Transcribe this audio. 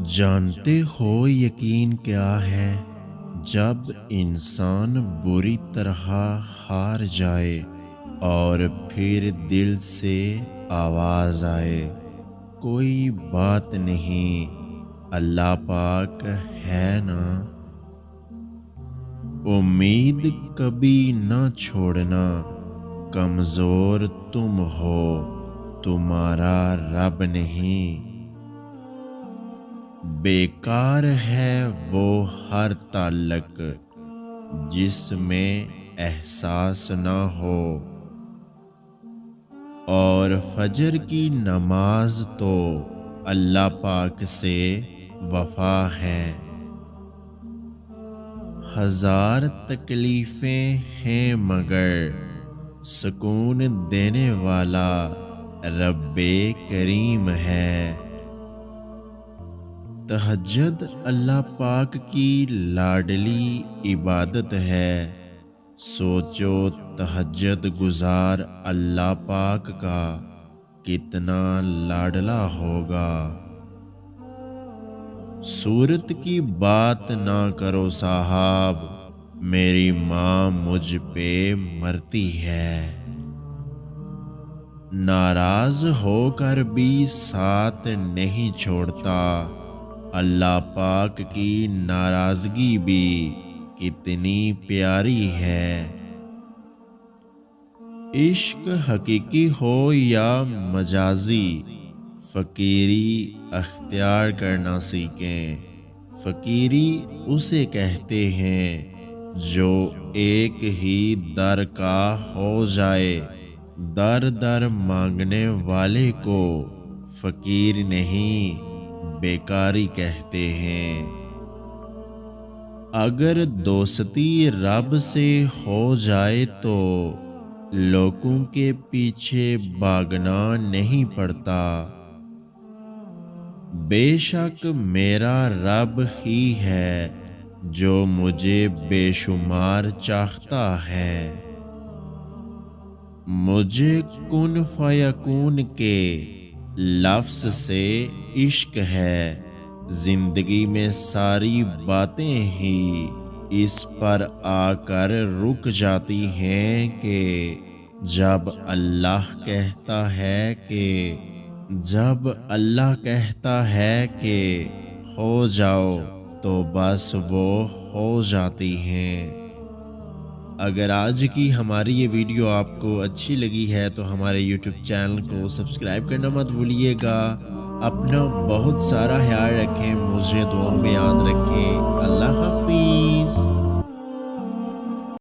جانتے ہو یقین کیا ہے؟ جب انسان بری طرح ہار جائے اور پھر دل سے آواز آئے، کوئی بات نہیں، اللہ پاک ہے نا۔ امید کبھی نہ چھوڑنا، کمزور تم ہو، تمہارا رب نہیں۔ بیکار ہے وہ ہر تعلق جس میں احساس نہ ہو، اور فجر کی نماز تو اللہ پاک سے وفا ہے۔ ہزار تکلیفیں ہیں مگر سکون دینے والا رب کریم ہے۔ تہجد اللہ پاک کی لاڈلی عبادت ہے، سوچو تہجد گزار اللہ پاک کا کتنا لاڈلا ہوگا۔ صورت کی بات نہ کرو صاحب، میری ماں مجھ پہ مرتی ہے۔ ناراض ہو کر بھی ساتھ نہیں چھوڑتا، اللہ پاک کی ناراضگی بھی کتنی پیاری ہے۔ عشق حقیقی ہو یا مجازی، فقیری اختیار کرنا سیکھیں۔ فقیری اسے کہتے ہیں جو ایک ہی در کا ہو جائے، در در مانگنے والے کو فقیر نہیں بیکاری کہتے ہیں۔ اگر دوستی رب سے ہو جائے تو لوگوں کے پیچھے بھاگنا نہیں پڑتا، بے شک میرا رب ہی ہے جو مجھے بے شمار چاہتا ہے۔ مجھے کن فیکون کے لفظ سے عشق ہے، زندگی میں ساری باتیں ہی اس پر آ کر رک جاتی ہیں کہ جب اللہ کہتا ہے کہ ہو جاؤ تو بس وہ ہو جاتی ہیں۔ اگر آج کی ہماری یہ ویڈیو آپ کو اچھی لگی ہے تو ہمارے یوٹیوب چینل کو سبسکرائب کرنا مت بھولیے گا۔ اپنا بہت سارا خیال رکھیں۔